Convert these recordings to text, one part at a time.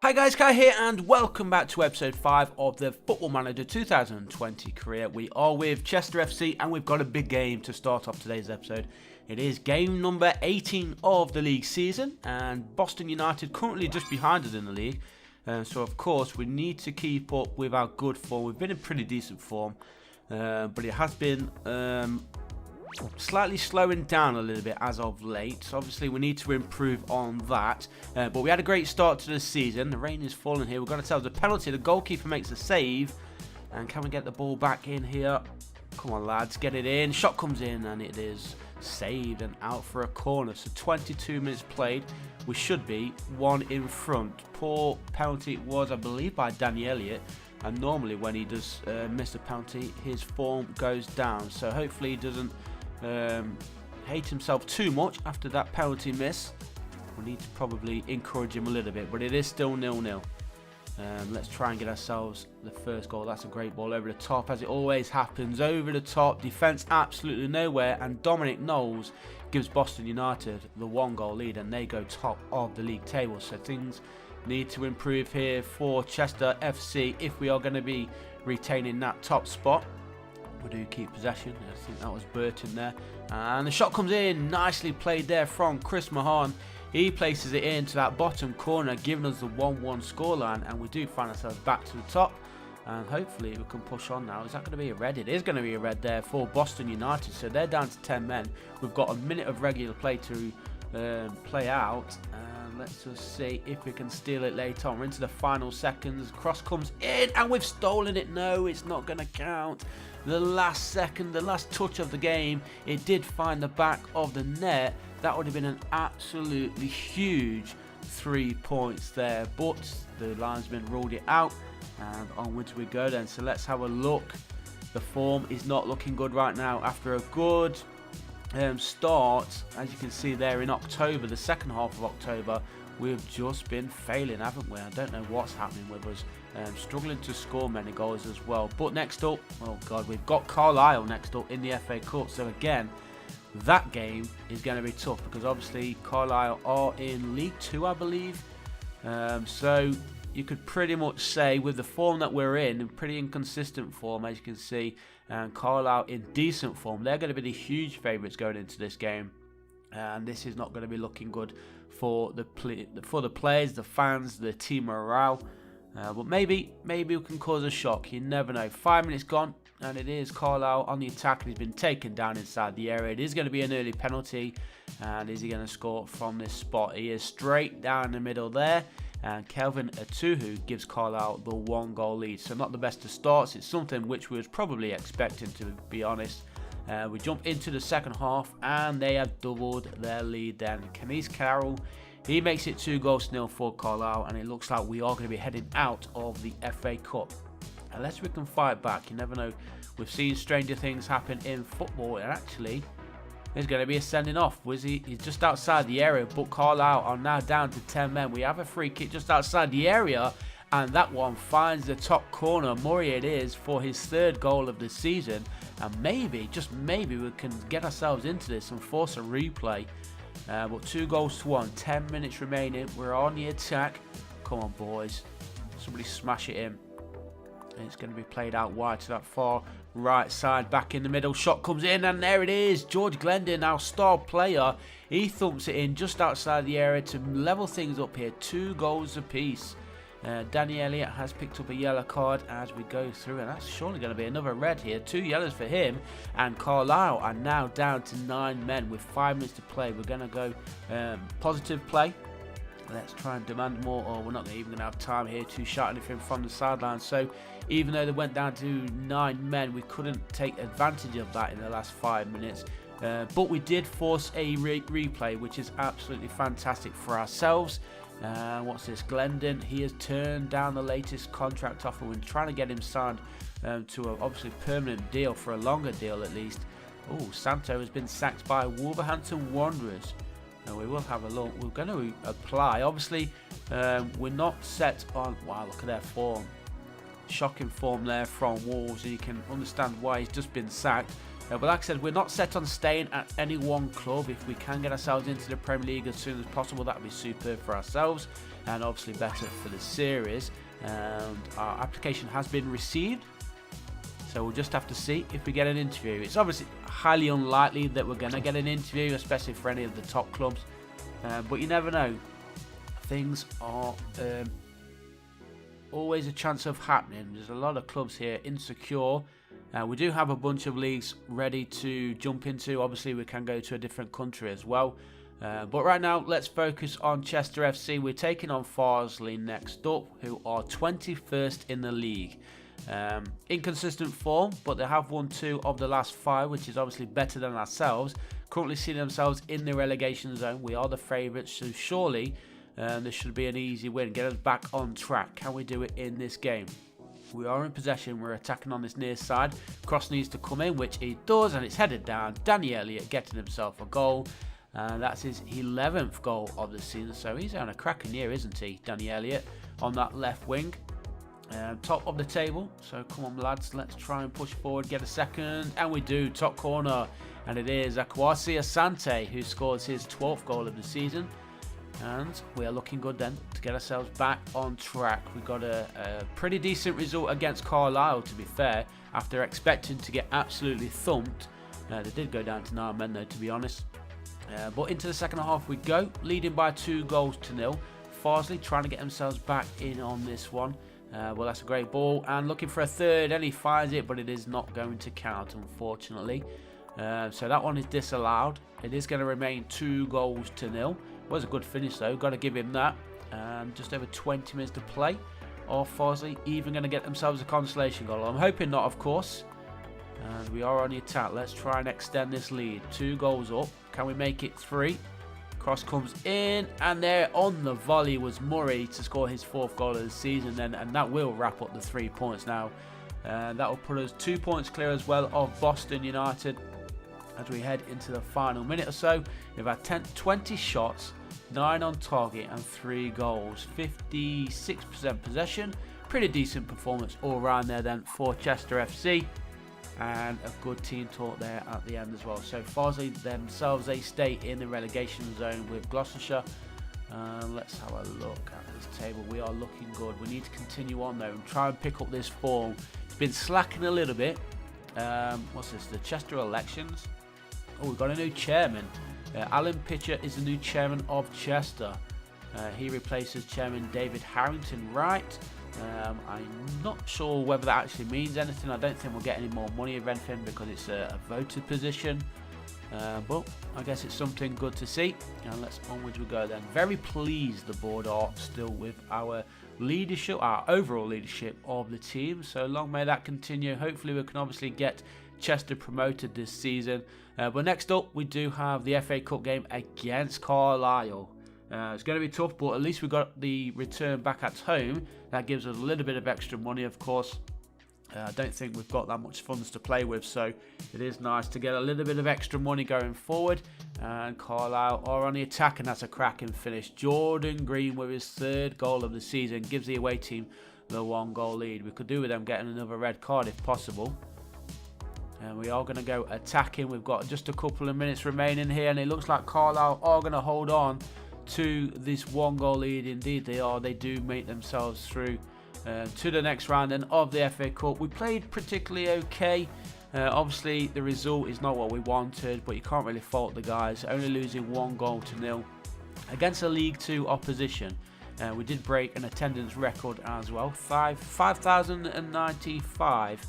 Hi guys, Kai here and welcome back to episode 5 of the Football Manager 2020 career. We are with Chester FC and we've got a big game to start off today's episode. It is game number 18 of the league season and Boston United currently just behind us in the league. So of course we need to keep up with our good form. We've been in pretty decent form, but it has been slightly slowing down a little bit as of late. So obviously we need to improve on that, but we had a great start to the season. The rain is falling here. We've got ourselves a penalty. The goalkeeper makes a save, and can we get the ball back in here? Come on lads, get it in. Shot comes in and it is saved and out for a corner. So 22 minutes played, we should be one in front. Poor penalty was, I believe, by Danny Elliott, and normally when he does miss a penalty his form goes down, so hopefully he doesn't hate himself too much after that penalty miss. We need to probably encourage him a little bit, but it is still 0-0. Let's try and get ourselves the first goal. That's a great ball over the top, as it always happens. Over the top, defence absolutely nowhere, and Dominic Knowles gives Boston United the 1-goal lead, and they go top of the league table. So things need to improve here for Chester FC if we are going to be retaining that top spot. We do keep possession. I think that was Burton there, and the shot comes in. Nicely played there from Chris Mahan. He places it into that bottom corner, giving us the 1-1 scoreline, and we do find ourselves back to the top, and hopefully we can push on now. Is that going to be a red? It is going to be a red there for Boston United, so they're down to 10 men. We've got a minute of regular play to play out, and let's just see if we can steal it later on. We're into the final seconds. Cross comes in and we've stolen it. No, it's not going to count. The last second, the last touch of the game, it did find the back of the net. That would have been an absolutely huge 3 points there, but the linesman ruled it out, and onwards we go then. So let's have a look. The form is not looking good right now after a good start. As you can see there in October, the second half of October, we've just been failing, haven't we? I don't know what's happening with us. Struggling to score many goals as well. But next up, oh god, we've got Carlisle next up in the FA Cup. So again, that game is going to be tough because obviously Carlisle are in League 2, I believe. So you could pretty much say with the form that we're in pretty inconsistent form, as you can see, and Carlisle in decent form, they're going to be the huge favourites going into this game. And this is not going to be looking good for the players, the fans, the team morale. But maybe we can cause a shock. You never know. 5 minutes gone, and it is Carlisle on the attack, and he's been taken down inside the area. It is going to be an early penalty, and is he going to score from this spot? He is straight down the middle there, and Kelvin Atuhu gives Carlisle the 1-goal lead. So not the best of starts. It's something which we was probably expecting, to be honest. We jump into the second half, and they have doubled their lead then. Kenise Carroll, he makes it 2-0 for Carlisle, and it looks like we are going to be heading out of the FA Cup. Unless we can fight back, you never know. We've seen stranger things happen in football, and actually, there's going to be a sending off. He's just outside the area, but Carlisle are now down to 10 men. We have a free kick just outside the area, and that one finds the top corner. Murray it is for his 3rd goal of the season, and maybe, just maybe, we can get ourselves into this and force a replay. But 2-1, 10 minutes remaining. We're on the attack. Come on, boys. Somebody smash it in. And it's going to be played out wide to that far right side. Back in the middle. Shot comes in, and there it is. George Glendon, our star player. He thumps it in just outside the area to level things up here. 2 goals apiece. Danny Elliott has picked up a yellow card as we go through, and that's surely going to be another red here. 2 yellows for him, and Carlisle are now down to 9 men with 5 minutes to play. We're going to go positive play. Let's try and demand more, or we're not even going to have time here to shout anything from the sideline. So even though they went down to 9 men, we couldn't take advantage of that in the last 5 minutes. But we did force a replay, which is absolutely fantastic for ourselves. What's this? Glendon, he has turned down the latest contract offer. We're trying to get him signed to a obviously permanent deal, for a longer deal at least. Oh, Santo has been sacked by Wolverhampton Wanderers. Now we will have a look. We're going to apply. Obviously, we're not set on. Wow, look at their form. Shocking form there from Wolves, and you can understand why he's just been sacked. But like I said, we're not set on staying at any one club. If we can get ourselves into the Premier League as soon as possible, that would be superb for ourselves and obviously better for the series. And our application has been received, so we'll just have to see if we get an interview. It's obviously highly unlikely that we're going to get an interview, especially for any of the top clubs, but you never know. Things are always a chance of happening. There's a lot of clubs here insecure. We do have a bunch of leagues ready to jump into. Obviously we can go to a different country as well, but right now let's focus on Chester FC. We're taking on Farsley next up, who are 21st in the league. Inconsistent form, but they have won 2 of the last 5, which is obviously better than ourselves. Currently seeing themselves in the relegation zone. We are the favourites, so surely this should be an easy win. Get us back on track. Can we do it in this game? We are in possession. We're attacking on this near side. Cross needs to come in, which he does, and it's headed down. Danny Elliott getting himself a goal, and that's his 11th goal of the season. So he's on a cracking year, isn't he, Danny Elliott, on that left wing. Top of the table, so come on lads, let's try and push forward, get a second, and we do. Top corner, and it is Akwasi Asante who scores his 12th goal of the season. And we are looking good then to get ourselves back on track. We got a pretty decent result against Carlisle, to be fair, after expecting to get absolutely thumped. They did go down to 9 men though, to be honest. But into the second half we go, leading by 2 goals to 0. Farsley trying to get themselves back in on this one. Well, that's a great ball, and looking for a third, and he finds it, but it is not going to count, unfortunately. So that one is disallowed. It is going to remain 2 goals to 0. Was a good finish though, got to give him that. And just over 20 minutes to play. Are Farsley even going to get themselves a consolation goal? I'm hoping not, of course. And we are on the attack. Let's try and extend this lead. 2 goals up. Can we make it 3? Cross comes in, and there on the volley was Murray to score his 4th goal of the season then, and that will wrap up the 3 points now. That will put us 2 points clear as well of Boston United as we head into the final minute or so. We've had 20 shots, 9 on target and 3 goals, 56% possession. Pretty decent performance all round there then for Chester FC. And a good team talk there at the end as well. So Farsley themselves, they stay in the relegation zone with Gloucestershire. Let's have a look at this table. We are looking good. We need to continue on though and try and pick up this form. It's been slacking a little bit. What's this? The Chester elections. Oh, we've got a new chairman. Alan Pitcher is the new chairman of Chester. He replaces chairman David Harrington Wright. I'm not sure whether that actually means anything. I don't think we'll get any more money or anything because it's a voted position. But I guess it's something good to see. And let's onwards we go then. Very pleased the board are still with our leadership, our overall leadership of the team. So long may that continue. Hopefully we can obviously get Chester promoted this season. But next up we do have the FA Cup game against Carlisle. It's going to be tough, but at least we got the return back at home. That gives us a little bit of extra money, of course. I don't think we've got that much funds to play with, so it is nice to get a little bit of extra money going forward. And Carlisle are on the attack, and that's a cracking finish. Jordan Green with his 3rd goal of the season gives the away team the 1-goal lead. We could do with them getting another red card if possible. And we are going to go attacking. We've got just a couple of minutes remaining here, and it looks like Carlisle are going to hold on to this 1-goal lead. Indeed they are. They do make themselves through to the next round then of the FA Cup. We played particularly okay. Obviously the result is not what we wanted, but you can't really fault the guys. Only losing 1-0 against a League 2 opposition. We did break an attendance record as well. 5,095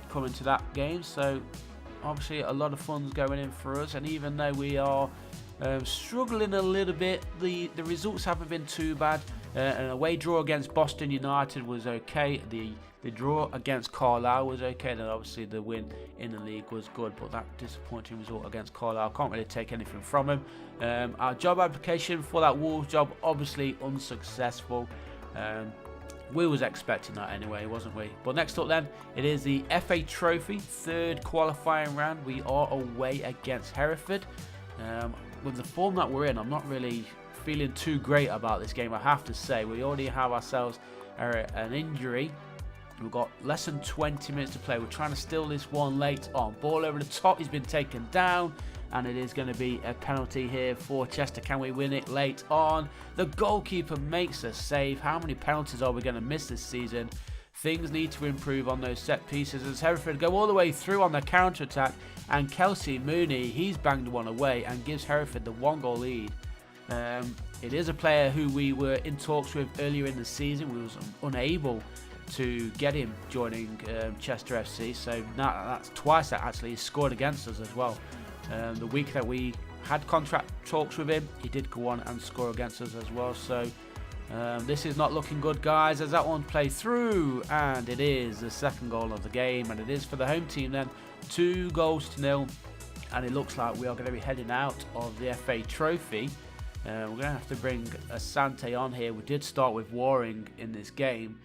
coming to that game. So obviously a lot of funds going in for us, and even though we are struggling a little bit, the results haven't been too bad. An away draw against Boston United was okay. The draw against Carlisle was okay. Then obviously the win in the league was good, but that disappointing result against Carlisle, can't really take anything from him. Our job application for that Wolves job obviously unsuccessful. We was expecting that anyway, wasn't we? But next up then, it is the FA Trophy, 3rd qualifying round. We are away against Hereford. With the form that we're in, I'm not really feeling too great about this game, I have to say. We already have ourselves an injury We've got less than 20 minutes to play. We're trying to steal this one late on. Ball over the top. He's been taken down. And it is going to be a penalty here for Chester. Can we win it late on? The goalkeeper makes a save. How many penalties are we going to miss this season? Things need to improve on those set pieces as Hereford go all the way through on the counter-attack. And Kelsey Mooney, he's banged one away and gives Hereford the 1-goal lead. It is a player who we were in talks with earlier in the season. We was unable to get him joining Chester FC. So now that's twice that actually he scored against us as well. The week that we had contract talks with him, he did go on and score against us as well. So this is not looking good, guys, as that one played through, and it is the second goal of the game, and it is for the home team then, 2-0, and it looks like we are going to be heading out of the FA Trophy. We're going to have to bring Asante on here. We did start with Waring in this game,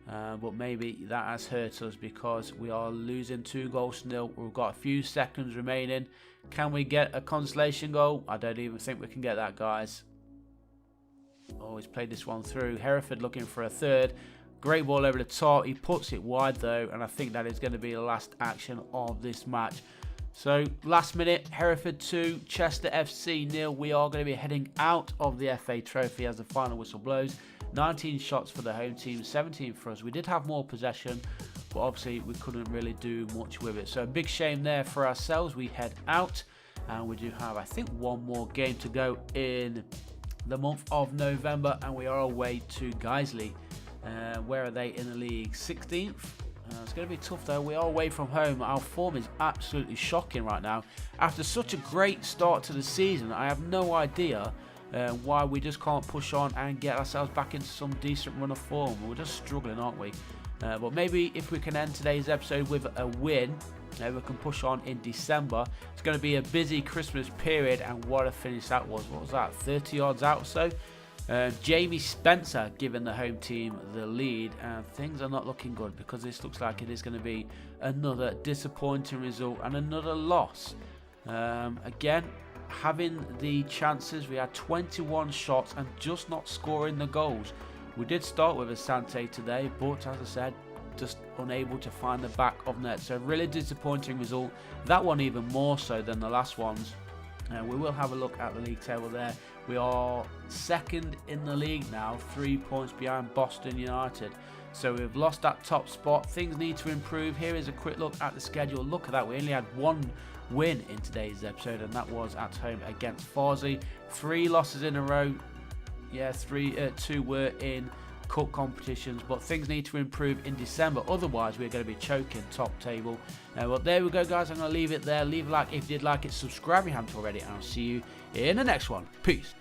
but maybe that has hurt us because we are losing 2-0. We've got a few seconds remaining. Can we get a consolation goal? I don't even think we can get that, guys. Always played this one through. Hereford looking for a third. Great ball over the top. He puts it wide though, and I think that is going to be the last action of this match. So last minute, Hereford 2, Chester FC 0. We are going to be heading out of the FA Trophy as the final whistle blows. 19 shots for the home team, 17 for us. We did have more possession, but obviously we couldn't really do much with it. So a big shame there for ourselves. We head out, and we do have, I think, one more game to go in the month of November, and we are away to Guiseley. Where are they in the league? 16th. It's going to be tough though. We are away from home. Our form is absolutely shocking right now. After such a great start to the season, I have no idea why we just can't push on and get ourselves back into some decent run of form. We're just struggling, aren't we? But maybe if we can end today's episode with a win, we can push on in December. It's going to be a busy Christmas period, and what a finish that was. What was that? 30 yards out or so? Jamie Spencer giving the home team the lead, and things are not looking good because this looks like it is going to be another disappointing result and another loss. Again, having the chances, we had 21 shots and just not scoring the goals. We did start with Asante today, but as I said, just unable to find the back of net. So really disappointing result. That one even more so than the last ones. We will have a look at the league table there. We are second in the league now, 3 points behind Boston United. So we've lost that top spot. Things need to improve. Here is a quick look at the schedule. Look at that. We only had one win in today's episode, and that was at home against Farsley. 3 losses in a row. Yeah, 2 were in cup competitions, but things need to improve in December, otherwise we're going to be choking top table. Well, there we go, guys. I'm going to leave it there. Leave a like if you did like it, subscribe if you haven't already, and I'll see you in the next one. Peace.